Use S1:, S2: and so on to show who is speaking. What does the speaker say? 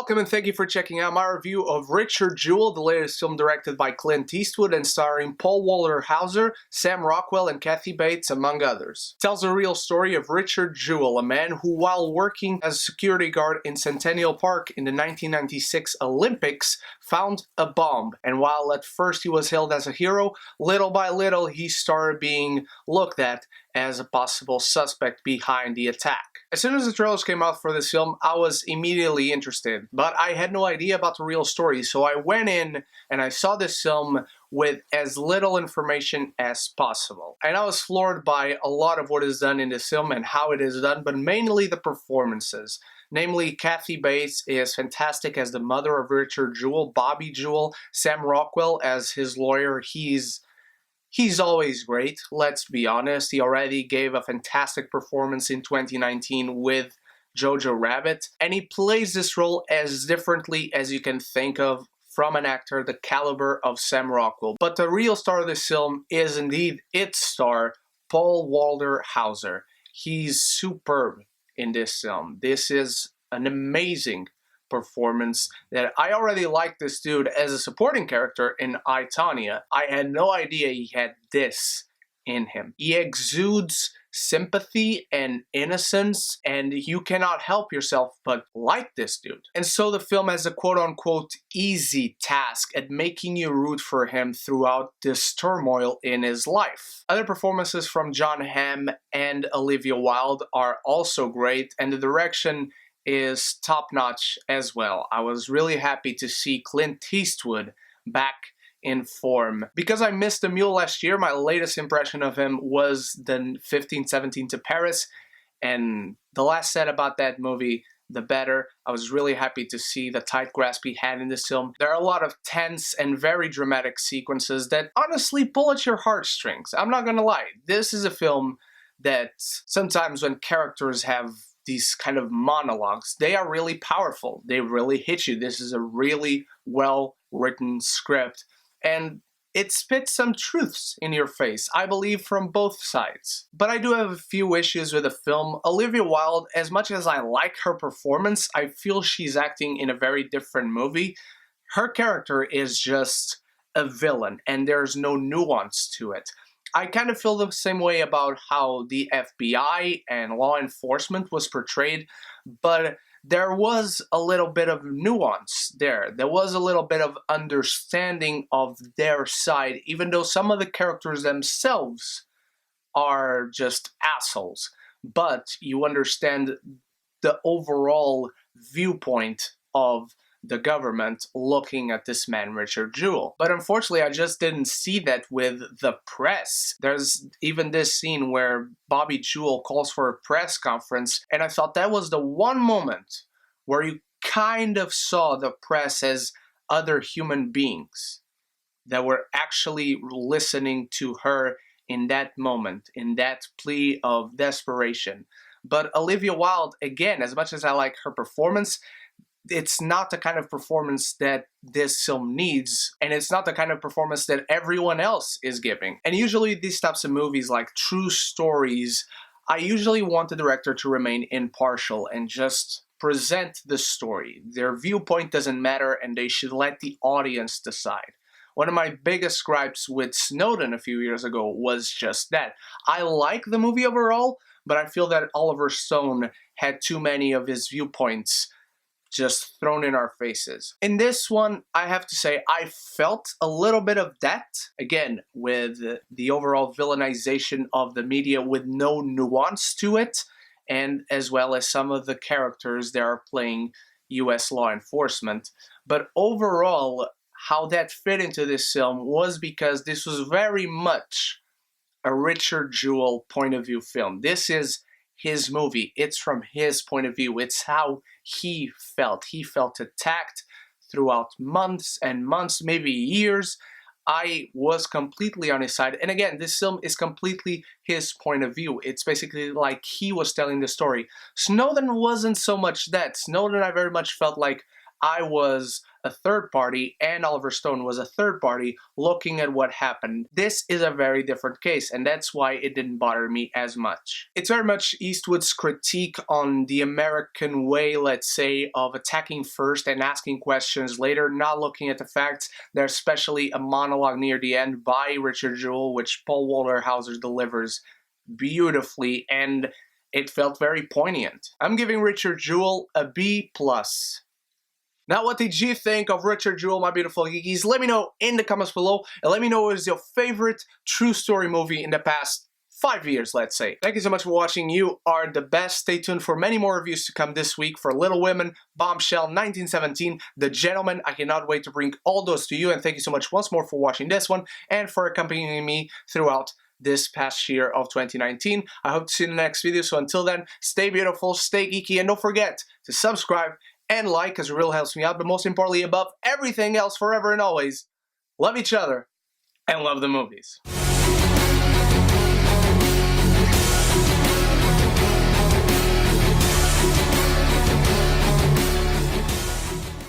S1: Welcome and thank you for checking out my review of Richard Jewell, the latest film directed by Clint Eastwood and starring Paul Walter-Hauser, Sam Rockwell, and Kathy Bates, among others. It tells a real story of Richard Jewell, a man who, while working as a security guard in Centennial Park in the 1996 Olympics, found a bomb. And while at first he was hailed as a hero, little by little he started being looked at as a possible suspect behind the attack. As soon as the trailers came out for this film, I was immediately interested, but I had no idea about the real story, so I went in and I saw this film with as little information as possible. And I was floored by a lot of what is done in this film and how it is done, but mainly the performances. Namely, Kathy Bates is fantastic as the mother of Richard Jewell, Bobby Jewell, Sam Rockwell as his lawyer. He's always great, let's be honest. He already gave a fantastic performance in 2019 with Jojo Rabbit, and he plays this role as differently as you can think of from an actor the caliber of Sam Rockwell. But the real star of this film is indeed its star, Paul Walter-Hauser. He's superb in this film. This is an amazing performance that I already liked this dude as a supporting character in I, Tonya. I had no idea he had this in him. He exudes sympathy and innocence, and you cannot help yourself but like this dude. And so the film has a quote-unquote easy task at making you root for him throughout this turmoil in his life. Other performances from Hamm and Olivia Wilde are also great, and the direction is top-notch as well. I was really happy to see Clint Eastwood back in form. Because I missed the mule last year, my latest impression of him was the 15/17 to Paris, and the less said about that movie, the better. I was really happy to see the tight grasp he had in this film. There are a lot of tense and very dramatic sequences that honestly pull at your heartstrings. I'm not gonna lie, this is a film that sometimes when characters have these kind of monologues, they are really powerful. They really hit you. This is a really well-written script, and it spits some truths in your face, I believe, from both sides. But I do have a few issues with the film. Olivia Wilde, as much as I like her performance, I feel she's acting in a very different movie. Her character is just a villain, and there's no nuance to it. I kind of feel the same way about how the FBI and law enforcement was portrayed, but there was a little bit of nuance there. There was a little bit of understanding of their side, even though some of the characters themselves are just assholes. But you understand the overall viewpoint of the government looking at this man, Richard Jewell. But unfortunately, I just didn't see that with the press. There's even this scene where Bobby Jewell calls for a press conference, and I thought that was the one moment where you kind of saw the press as other human beings that were actually listening to her in that moment, in that plea of desperation. But Olivia Wilde, again, as much as I like her performance, it's not the kind of performance that this film needs, and it's not the kind of performance that everyone else is giving. And usually these types of movies, like true stories, I usually want the director to remain impartial and just present the story. Their viewpoint doesn't matter, and they should let the audience decide. One of my biggest gripes with Snowden a few years ago was just that. I like the movie overall, but I feel that Oliver Stone had too many of his viewpoints just thrown in our faces. In this one, I have to say, I felt a little bit of that, again, with the overall villainization of the media with no nuance to it, and as well as some of the characters that are playing US law enforcement. But overall, how that fit into this film was because this was very much a Richard Jewell point of view film. This is his movie. It's from his point of view. It's how he felt. He felt attacked throughout months and months, maybe years. I was completely on his side. And again, this film is completely his point of view. It's basically like he was telling the story. Snowden wasn't so much that. Snowden, I very much felt like I was a third party and Oliver Stone was a third party looking at what happened. This is a very different case, and that's why it didn't bother me as much. It's very much Eastwood's critique on the American way, let's say, of attacking first and asking questions later, not looking at the facts. There's especially a monologue near the end by Richard Jewell, which Paul Walter Hauser delivers beautifully, and it felt very poignant. I'm giving Richard Jewell a B+. Now, what did you think of Richard Jewell, my beautiful geekies? Let me know in the comments below, and let me know what is your favorite true story movie in the past 5 years, let's say. Thank you so much for watching. You are the best. Stay tuned for many more reviews to come this week for Little Women, Bombshell, 1917, The Gentleman. I cannot wait to bring all those to you, and thank you so much once more for watching this one and for accompanying me throughout this past year of 2019. I hope to see you in the next video. So until then, stay beautiful, stay geeky, and don't forget to subscribe and like, because it really helps me out. But most importantly, above everything else, forever and always, love each other and love the movies.